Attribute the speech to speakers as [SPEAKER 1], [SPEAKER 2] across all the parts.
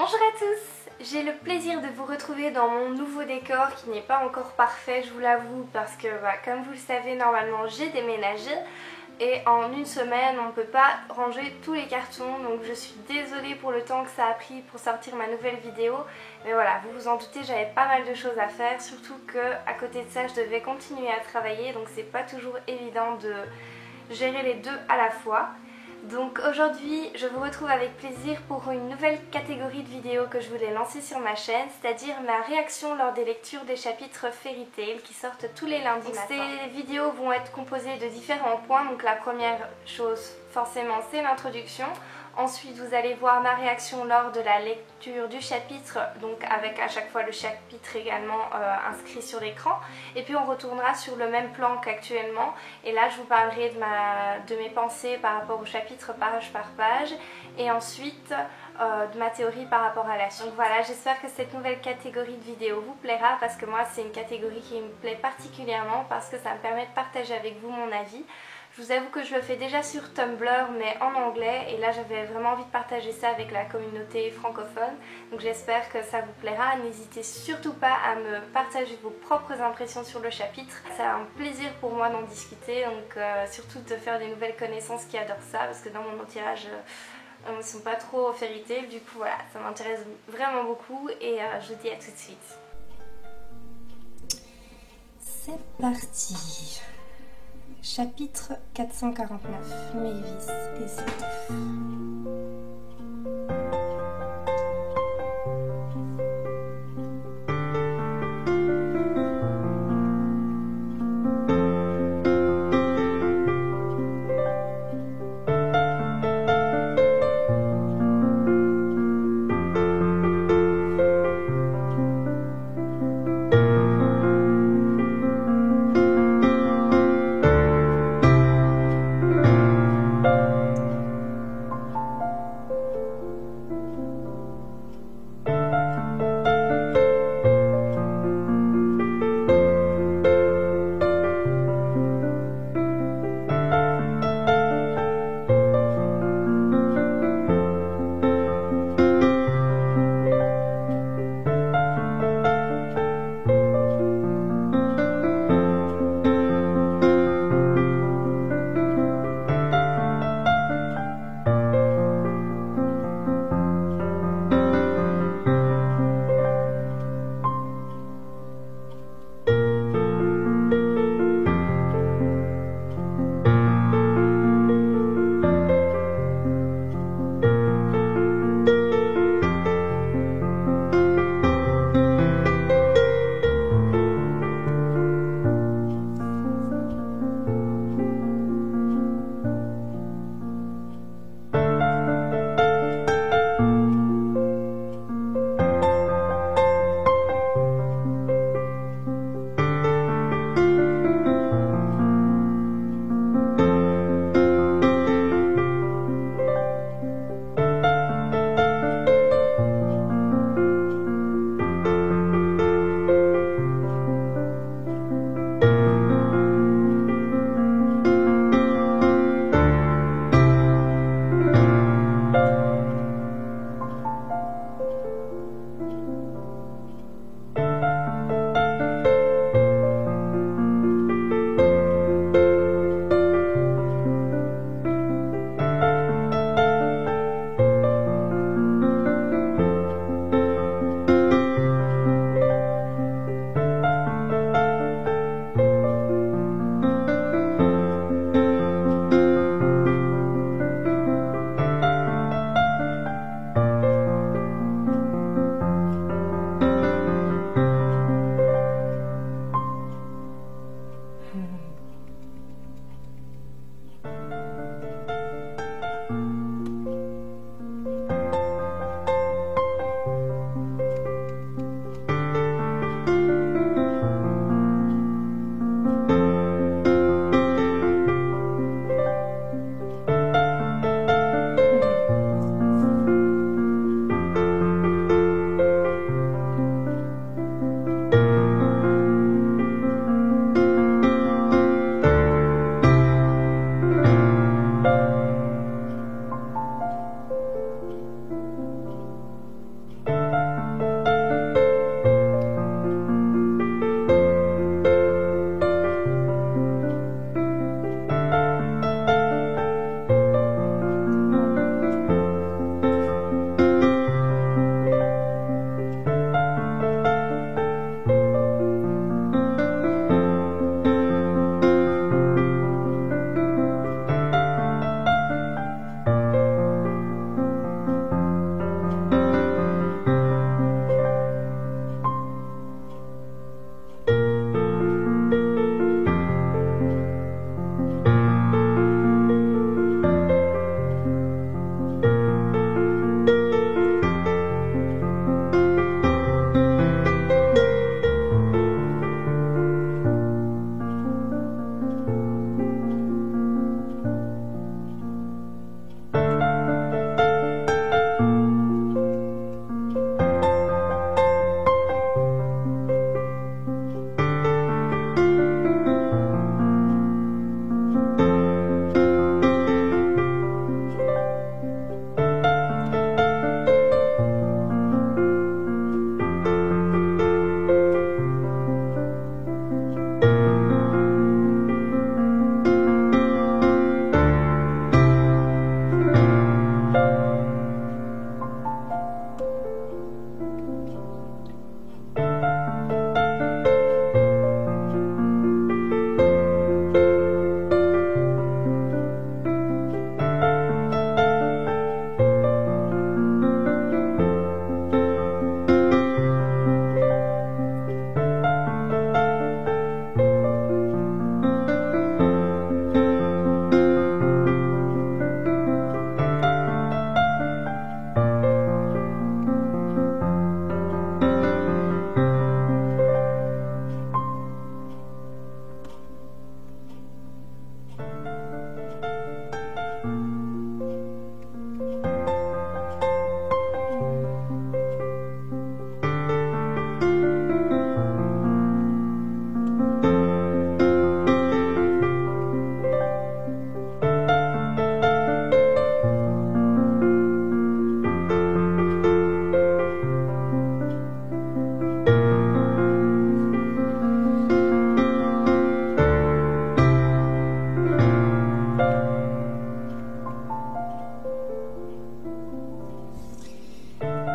[SPEAKER 1] Bonjour à tous, j'ai le plaisir de vous retrouver dans mon nouveau décor qui n'est pas encore parfait, je vous l'avoue, parce que comme vous le savez, normalement j'ai déménagé et en une semaine on ne peut pas ranger tous les cartons, donc je suis désolée pour le temps que ça a pris pour sortir ma nouvelle vidéo. Mais voilà, vous vous en doutez, j'avais pas mal de choses à faire, surtout que à côté de ça je devais continuer à travailler, donc c'est pas toujours évident de gérer les deux à la fois. Donc aujourd'hui je vous retrouve avec plaisir pour une nouvelle catégorie de vidéos que je voulais lancer sur ma chaîne, c'est-à-dire ma réaction lors des lectures des chapitres Fairy Tail qui sortent tous les lundis matin. Ces vidéos vont être composées de différents points, donc la première chose forcément c'est l'introduction. Ensuite vous allez voir ma réaction lors de la lecture du chapitre, donc avec à chaque fois le chapitre également inscrit sur l'écran. Et puis on retournera sur le même plan qu'actuellement. Et là je vous parlerai de mes pensées par rapport au chapitre page par page. Et ensuite de ma théorie par rapport à la suite. Donc voilà, j'espère que cette nouvelle catégorie de vidéos vous plaira parce que moi c'est une catégorie qui me plaît particulièrement parce que ça me permet de partager avec vous mon avis. Je vous avoue que je le fais déjà sur Tumblr mais en anglais et là j'avais vraiment envie de partager ça avec la communauté francophone. Donc j'espère que ça vous plaira. N'hésitez surtout pas à me partager vos propres impressions sur le chapitre. C'est un plaisir pour moi d'en discuter, donc surtout de faire des nouvelles connaissances qui adorent ça parce que dans mon entourage ils ne sont pas trop Fairy Tail. Du coup voilà, ça m'intéresse vraiment beaucoup et je vous dis à tout de suite. C'est parti. Chapitre 449, Mavis et ses œufs.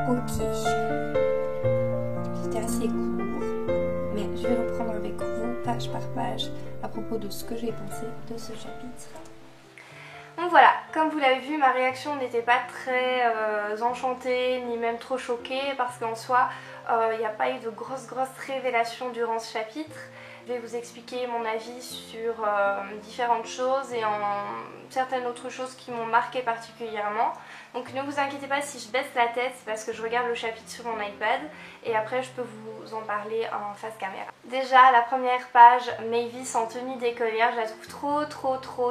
[SPEAKER 1] Ok, c'était assez court, mais je vais reprendre avec vous page par page à propos de ce que j'ai pensé de ce chapitre. Donc voilà, comme vous l'avez vu, ma réaction n'était pas très enchantée ni même trop choquée parce qu'en soi, il n'y a pas eu de grosses révélations durant ce chapitre. Je vais vous expliquer mon avis sur différentes choses et certaines autres choses qui m'ont marqué particulièrement. Donc ne vous inquiétez pas si je baisse la tête, c'est parce que je regarde le chapitre sur mon iPad et après je peux vous en parler en face caméra. Déjà, la première page, Mavis en tenue d'écolière, je la trouve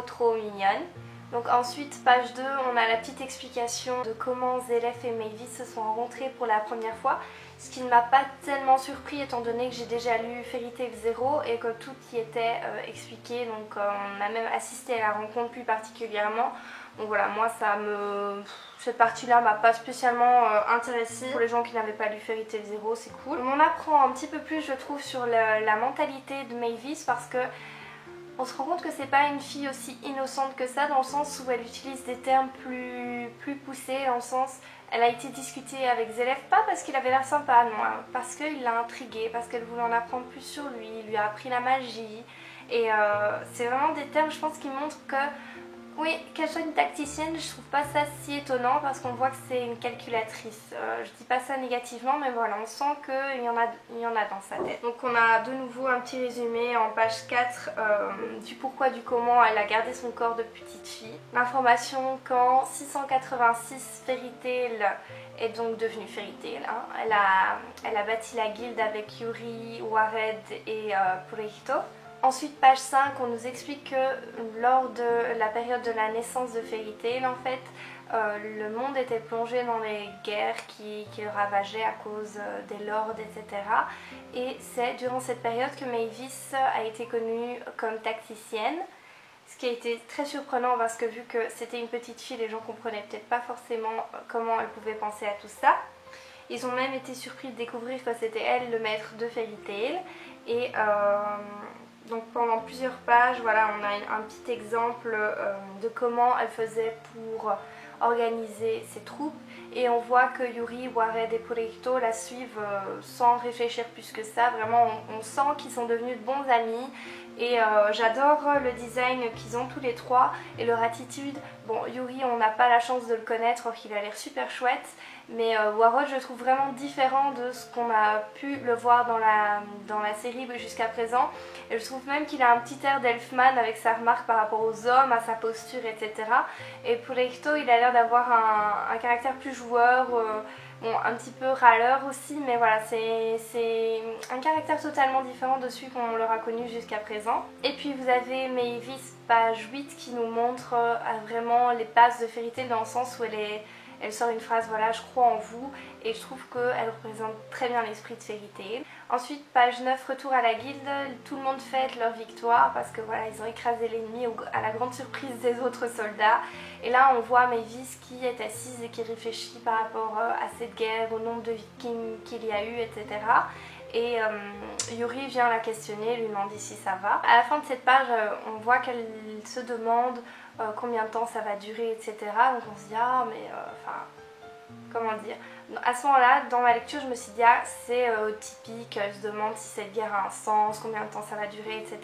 [SPEAKER 1] trop mignonne. Donc ensuite, page 2, on a la petite explication de comment Zélef et Mavis se sont rencontrés pour la première fois. Ce qui ne m'a pas tellement surpris étant donné que j'ai déjà lu Fairy Tail 0 et que tout y était expliqué. Donc on a même assisté à la rencontre plus particulièrement. Donc voilà, moi cette partie-là m'a pas spécialement intéressée. Pour les gens qui n'avaient pas lu Fairy Tail 0, c'est cool. On apprend un petit peu plus, je trouve, sur la mentalité de Mavis parce que on se rend compte que c'est pas une fille aussi innocente que ça, dans le sens où elle utilise des termes plus poussés, dans le sens elle a été discutée avec Zélef, pas parce qu'il avait l'air sympa, non, parce qu'il l'a intriguée, parce qu'elle voulait en apprendre plus sur lui, il lui a appris la magie, et c'est vraiment des termes, je pense, qui montrent que oui, qu'elle soit une tacticienne, je trouve pas ça si étonnant parce qu'on voit que c'est une calculatrice. Je dis pas ça négativement, mais voilà, on sent qu'il y en a dans sa tête. Donc on a de nouveau un petit résumé en page 4 du pourquoi, du comment elle a gardé son corps de petite fille. L'information qu'en 686, Fairy Tail est donc devenue Fairy Tail. Hein. Elle a bâti la guilde avec Yuri, Wared et Purito. Ensuite, page 5, on nous explique que lors de la période de la naissance de Fairy Tail, en fait, le monde était plongé dans les guerres qui le ravageaient à cause des lords, etc. Et c'est durant cette période que Mavis a été connue comme tacticienne, ce qui a été très surprenant parce que vu que c'était une petite fille, les gens comprenaient peut-être pas forcément comment elle pouvait penser à tout ça. Ils ont même été surpris de découvrir que c'était elle le maître de Fairy Tail. Et donc pendant plusieurs pages, voilà, on a un petit exemple de comment elle faisait pour organiser ses troupes. Et on voit que Yuri, Wared et Purito la suivent sans réfléchir plus que ça. Vraiment, on sent qu'ils sont devenus de bons amis. Et j'adore le design qu'ils ont tous les trois et leur attitude. Bon, Yuri, on n'a pas la chance de le connaître, or qu'il a l'air super chouette. Mais Wared, je le trouve vraiment différent de ce qu'on a pu le voir dans la série jusqu'à présent. Et je trouve même qu'il a un petit air d'Elfman avec sa remarque par rapport aux hommes, à sa posture, etc. Et Purito, il a l'air d'avoir un caractère plus joueur, bon, un petit peu râleur aussi, mais voilà, c'est un caractère totalement différent de celui qu'on leur a connu jusqu'à présent. Et puis vous avez Mavis, page 8, qui nous montre vraiment les bases de Fairy Tail dans le sens où elle sort une phrase, voilà, je crois en vous, et je trouve qu'elle représente très bien l'esprit de Fairy Tail. Ensuite, page 9, retour à la guilde, tout le monde fête leur victoire parce que voilà, ils ont écrasé l'ennemi à la grande surprise des autres soldats. Et là, on voit Mavis qui est assise et qui réfléchit par rapport à cette guerre, au nombre de vikings qu'il y a eu, etc. Et Yuri vient la questionner, lui demander si ça va. À la fin de cette page, on voit qu'elle se demande combien de temps ça va durer, etc. Donc on se dit, ah mais enfin, comment dire. À ce moment-là, dans ma lecture, je me suis dit, ah c'est typique, elle se demande si cette guerre a un sens, combien de temps ça va durer, etc.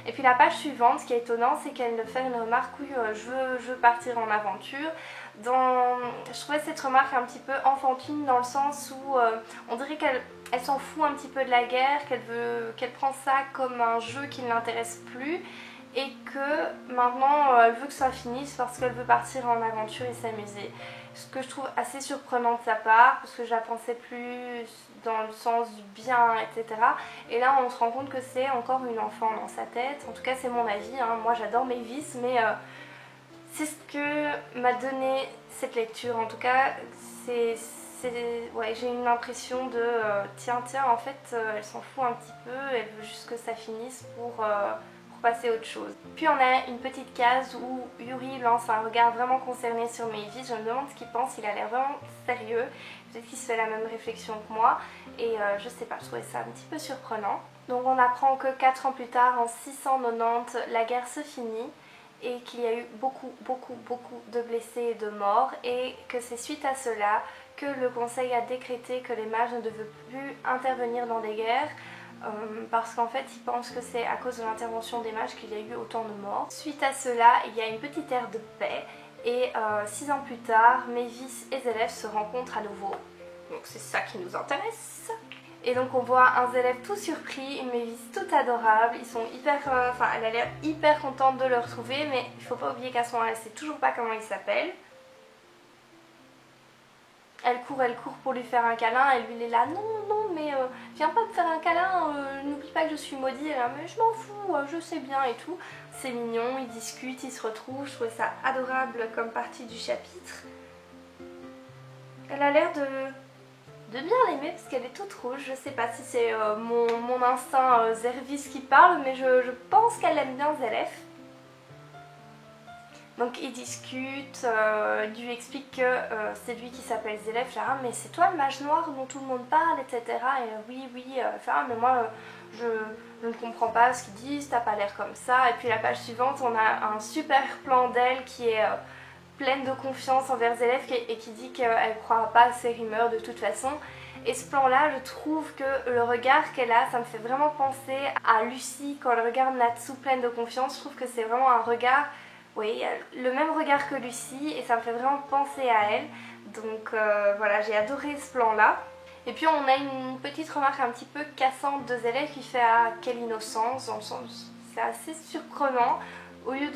[SPEAKER 1] Et puis la page suivante, ce qui est étonnant, c'est qu'elle fait une remarque, oui, je veux partir en aventure. Je trouvais cette remarque un petit peu enfantine dans le sens où on dirait qu'elle s'en fout un petit peu de la guerre, qu'elle prend ça comme un jeu qui ne l'intéresse plus et que maintenant elle veut que ça finisse parce qu'elle veut partir en aventure et s'amuser. Ce que je trouve assez surprenant de sa part parce que je la pensais plus dans le sens du bien, etc. Et là on se rend compte que c'est encore une enfant dans sa tête. En tout cas c'est mon avis, hein. Moi j'adore Mavis, mais c'est ce que m'a donné cette lecture. En tout cas ouais, j'ai une impression de tiens en fait elle s'en fout un petit peu, elle veut juste que ça finisse pour passer à autre chose. Puis on a une petite case où Yuri lance un regard vraiment concerné sur Mavis. Je me demande ce qu'il pense, il a l'air vraiment sérieux. Peut-être qu'il se fait la même réflexion que moi et je sais pas, je trouvais ça un petit peu surprenant. Donc on apprend que 4 ans plus tard, en 690, la guerre se finit et qu'il y a eu beaucoup de blessés et de morts, et que c'est suite à cela que le conseil a décrété que les mages ne devaient plus intervenir dans des guerres, parce qu'en fait ils pensent que c'est à cause de l'intervention des mages qu'il y a eu autant de morts. Suite à cela, il y a une petite ère de paix, et 6 ans plus tard, Mavis et Zélef se rencontrent à nouveau. Donc c'est ça qui nous intéresse. Et donc on voit un Zélef tout surpris, une Mavis toute adorable. Ils sont hyper, elle a l'air hyper contente de le retrouver, mais il faut pas oublier qu'à ce moment-là, elle sait toujours pas comment il s'appelle. Elle court pour lui faire un câlin, et lui il est là, non, mais viens pas me faire un câlin, n'oublie pas que je suis maudit. Elle est là, mais je m'en fous, je sais bien et tout. C'est mignon, ils discutent, ils se retrouvent, je trouvais ça adorable comme partie du chapitre. Elle a l'air de bien l'aimer parce qu'elle est toute rouge, je sais pas si c'est mon instinct Zervis qui parle, mais je pense qu'elle aime bien Zélef. Donc ils discutent, il lui explique que c'est lui qui s'appelle Zélef, je dis ah mais c'est toi le mage noir dont tout le monde parle, etc. Et oui, ah mais moi je ne comprends pas ce qu'ils disent, t'as pas l'air comme ça. Et puis la page suivante on a un super plan d'elle qui est pleine de confiance envers Zélef et qui dit qu'elle ne croira pas à ces rumeurs de toute façon. Et ce plan là, je trouve que le regard qu'elle a, ça me fait vraiment penser à Lucie quand elle regarde Natsu pleine de confiance. Je trouve que c'est vraiment un regard, oui, le même regard que Lucie, et ça me fait vraiment penser à elle. Donc voilà, j'ai adoré ce plan là. Et puis on a une petite remarque un petit peu cassante de Zélef qui fait ah quelle innocence, dans le sens c'est assez surprenant. Au lieu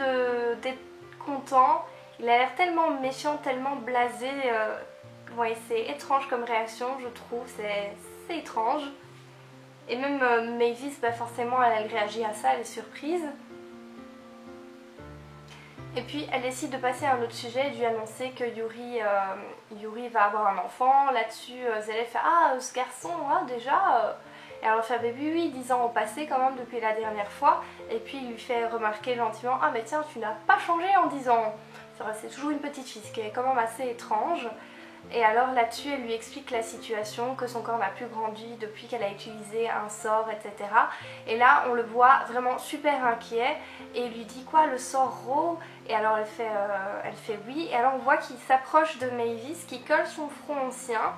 [SPEAKER 1] d'être content, il a l'air tellement méfiant, tellement blasé. Ouais, c'est étrange comme réaction, je trouve, c'est étrange. Et même Mavis, bah forcément, elle réagit à ça, elle est surprise. Et puis, elle décide de passer à un autre sujet et de lui annoncer que Yuri va avoir un enfant. Là-dessus, Zélef fait ah, ce garçon, hein, déjà. Et alors, elle fait bébé, oui, 10 ans ont passé quand même depuis la dernière fois. Et puis, il lui fait remarquer gentiment ah, mais tiens, tu n'as pas changé en 10 ans. C'est toujours une petite fille, ce qui est quand même assez étrange. Et alors là-dessus, elle lui explique la situation, que son corps n'a plus grandi depuis qu'elle a utilisé un sort, etc. Et là, on le voit vraiment super inquiet et il lui dit quoi, le sort Ro? Et alors elle fait oui. Et alors on voit qu'il s'approche de Mavis, qui colle son front au sien.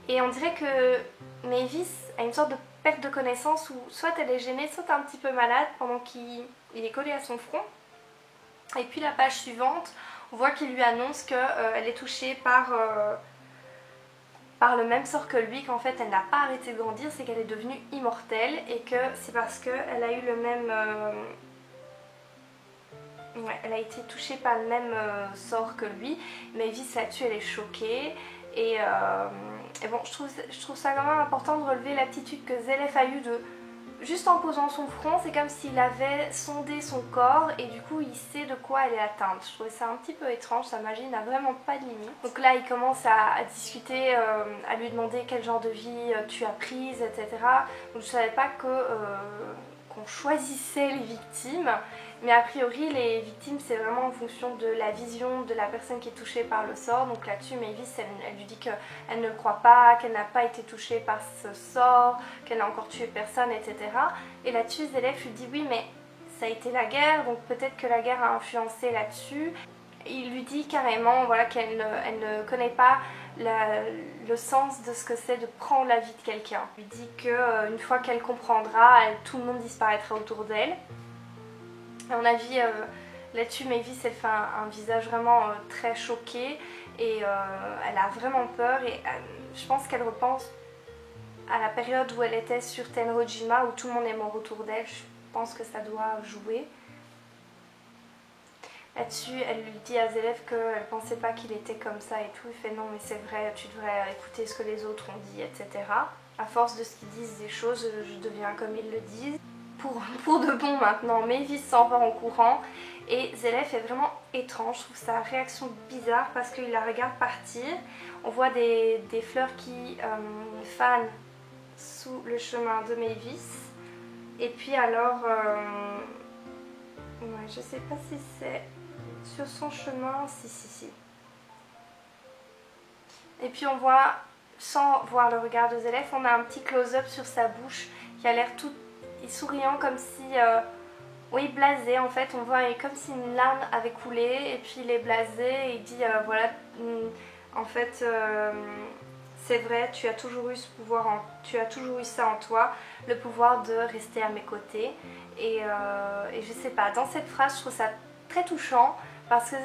[SPEAKER 1] Et on dirait que Mavis a une sorte de perte de connaissance où soit elle est gênée, soit un petit peu malade pendant qu'il est collé à son front. Et puis la page suivante, on voit qu'il lui annonce qu'elle est touchée par le même sort que lui, qu'en fait elle n'a pas arrêté de grandir, c'est qu'elle est devenue immortelle et que c'est parce qu'elle a eu le même... ouais, elle a été touchée par le même sort que lui. Mavis là-dessus elle est choquée et bon, je trouve ça quand même important de relever l'attitude que Zélef a eue de... Juste en posant son front, c'est comme s'il avait sondé son corps et du coup il sait de quoi elle est atteinte. Je trouvais ça un petit peu étrange, sa magie n'a vraiment pas de limite. Donc là il commence à discuter, à lui demander quel genre de vie tu as prise, etc. Donc je savais pas qu'on choisissait les victimes, mais a priori les victimes c'est vraiment en fonction de la vision de la personne qui est touchée par le sort. Donc là-dessus Mavis elle lui dit qu'elle ne le croit pas, qu'elle n'a pas été touchée par ce sort, qu'elle n'a encore tué personne, etc. Et là-dessus Zélef lui dit oui mais ça a été la guerre, donc peut-être que la guerre a influencé là-dessus. Il lui dit carrément voilà, qu'elle ne connaît pas le sens de ce que c'est de prendre la vie de quelqu'un. Il lui dit qu'une fois qu'elle comprendra, tout le monde disparaîtra autour d'elle. À mon avis, là-dessus, Mavis, elle fait un visage vraiment très choqué et elle a vraiment peur et je pense qu'elle repense à la période où elle était sur Tenrojima où tout le monde est mort autour d'elle. Je pense que ça doit jouer. Là-dessus, elle lui dit à Zélef qu'elle pensait pas qu'il était comme ça et tout. Il fait non mais c'est vrai, tu devrais écouter ce que les autres ont dit, etc. À force de ce qu'ils disent des choses, je deviens comme ils le disent. Pour de bon maintenant, Mavis s'en va en courant et Zélef est vraiment étrange. Je trouve sa réaction bizarre parce qu'il la regarde partir. On voit des fleurs qui fanent sous le chemin de Mavis. Et puis alors, ouais, je sais pas si c'est sur son chemin, si. Et puis on voit, sans voir le regard de Zélef, on a un petit close-up sur sa bouche qui a l'air tout souriant comme si oui, blasé en fait, on voit comme si une larme avait coulé et puis il est blasé et il dit voilà, en fait c'est vrai, tu as toujours eu ce pouvoir, tu as toujours eu ça en toi, le pouvoir de rester à mes côtés. Et je sais pas, dans cette phrase je trouve ça très touchant parce que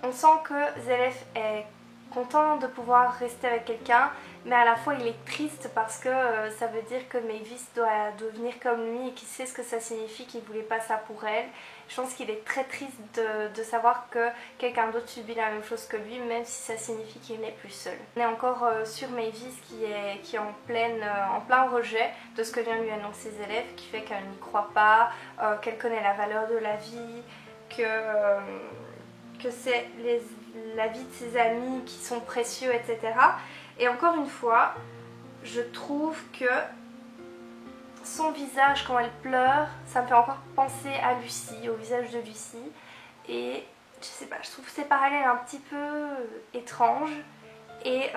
[SPEAKER 1] on sent que Zelef est content de pouvoir rester avec quelqu'un, mais à la fois il est triste parce que ça veut dire que Mavis doit devenir comme lui et qu'il sait ce que ça signifie, qu'il voulait pas ça pour elle. Je pense qu'il est très triste de savoir que quelqu'un d'autre subit la même chose que lui, même si ça signifie qu'il n'est plus seul. On est encore sur Mavis qui est en plein rejet de ce que vient lui annoncer ses élèves, qui fait qu'elle n'y croit pas, qu'elle connaît la valeur de la vie, que c'est la vie de ses amis qui sont précieux, etc. Et encore une fois, je trouve que son visage quand elle pleure, ça me fait encore penser à Lucy, au visage de Lucy. Et je sais pas, je trouve ces parallèles un petit peu étranges. Et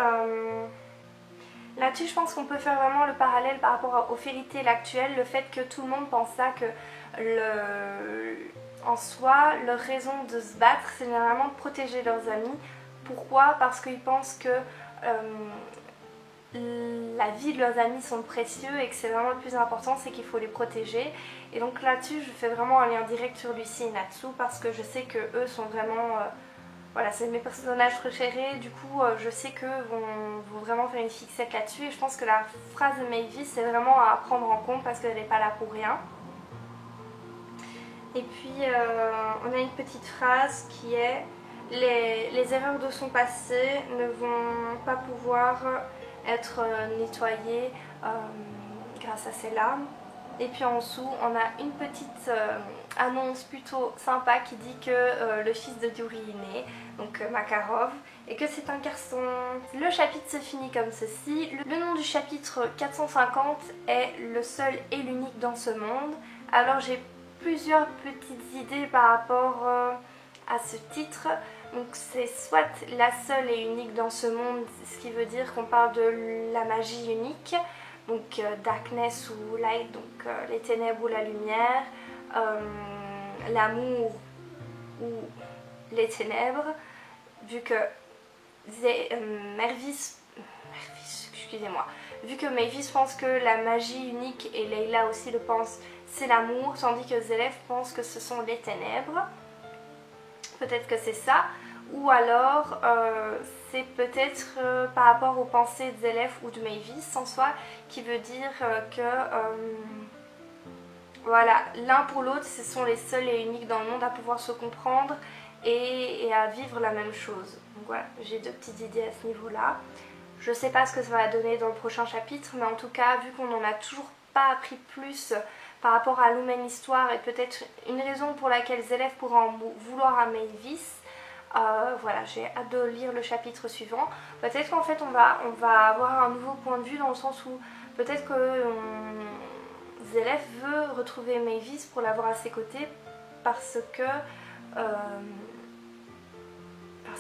[SPEAKER 1] là-dessus, je pense qu'on peut faire vraiment le parallèle par rapport au fairy tale actuel, le fait que tout le monde pense ça, que en soi, leur raison de se battre, c'est généralement de protéger leurs amis. Pourquoi? Parce qu'ils pensent que la vie de leurs amis sont précieux et que c'est vraiment le plus important, c'est qu'il faut les protéger. Et donc là-dessus, je fais vraiment un lien direct sur Lucy et Natsu parce que je sais que eux sont vraiment... voilà, c'est mes personnages préférés, du coup je sais qu'eux vont vraiment faire une fixette là-dessus. Et je pense que la phrase de Mavis, c'est vraiment à prendre en compte parce qu'elle n'est pas là pour rien. Et puis on a une petite phrase qui est les erreurs de son passé ne vont pas pouvoir être nettoyées grâce à ses larmes. Et puis en dessous on a une petite annonce plutôt sympa qui dit que le fils de Yuri est né, donc Makarov, et que c'est un garçon. Le chapitre se finit comme ceci. Le nom du chapitre 450 est le seul et l'unique dans ce monde. Alors j'ai plusieurs petites idées par rapport à ce titre. Donc c'est soit la seule et unique dans ce monde, ce qui veut dire qu'on parle de la magie unique, donc darkness ou light, donc les ténèbres ou la lumière, l'amour ou les ténèbres, vu que vu que Mavis pense que la magie unique et Leila aussi le pense, c'est l'amour, tandis que Zelef pense que ce sont les ténèbres. Peut-être que c'est ça, ou alors c'est peut-être par rapport aux pensées de Zelef ou de Mavis en soi, qui veut dire que voilà, l'un pour l'autre, ce sont les seuls et uniques dans le monde à pouvoir se comprendre et à vivre la même chose. Donc voilà, j'ai deux petites idées à ce niveau-là. Je sais pas ce que ça va donner dans le prochain chapitre, mais en tout cas, vu qu'on n'en a toujours pas appris plus par rapport à l'humaine histoire et peut-être une raison pour laquelle Zelef pourra en vouloir à Mavis, voilà, j'ai hâte de lire le chapitre suivant. Peut-être qu'en fait on va avoir un nouveau point de vue dans le sens où peut-être que Zelef veut retrouver Mavis pour l'avoir à ses côtés parce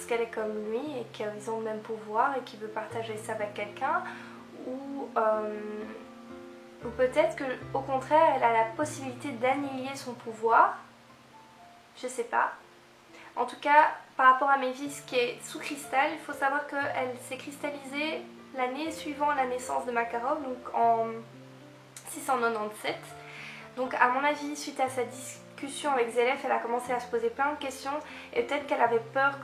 [SPEAKER 1] qu'elle est comme lui et qu'ils ont le même pouvoir et qu'il veut partager ça avec quelqu'un, ou peut-être qu'au contraire elle a la possibilité d'annihiler son pouvoir, je sais pas. En tout cas, par rapport à Mavis qui est sous cristal, il faut savoir qu'elle s'est cristallisée l'année suivant la naissance de Makarov, donc en 697. Donc à mon avis, suite à sa discussion avec Zelef, elle a commencé à se poser plein de questions et peut-être qu'elle avait peur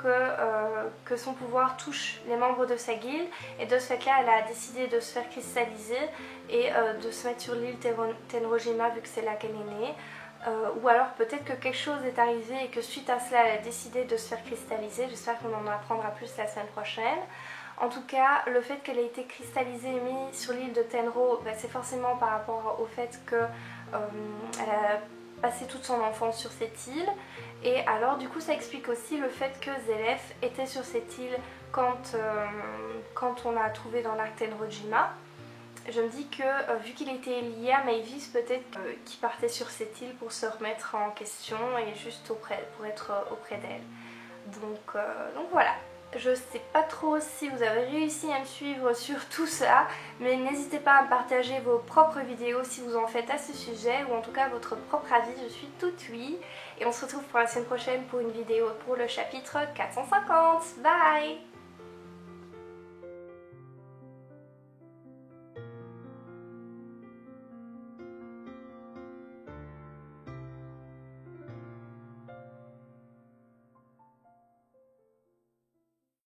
[SPEAKER 1] que son pouvoir touche les membres de sa guilde, et de ce fait-là, elle a décidé de se faire cristalliser et de se mettre sur l'île Tenrojima vu que c'est là qu'elle est née. Ou alors peut-être que quelque chose est arrivé et que suite à cela elle a décidé de se faire cristalliser. J'espère qu'on en apprendra plus la semaine prochaine. En tout cas, le fait qu'elle ait été cristallisée et mise sur l'île de Tenro, c'est forcément par rapport au fait qu'elle a passé toute son enfance sur cette île. Et alors du coup ça explique aussi le fait que Zelef était sur cette île quand on l'a trouvé dans l'arc Tenrojima. Je me dis que vu qu'il était lié à Mavis, peut-être qu'il partait sur cette île pour se remettre en question et juste pour être auprès d'elle. Donc voilà. Je sais pas trop si vous avez réussi à me suivre sur tout ça, mais n'hésitez pas à me partager vos propres vidéos si vous en faites à ce sujet, ou en tout cas votre propre avis, je suis toute oui. Et on se retrouve pour la semaine prochaine pour une vidéo pour le chapitre 450. Bye!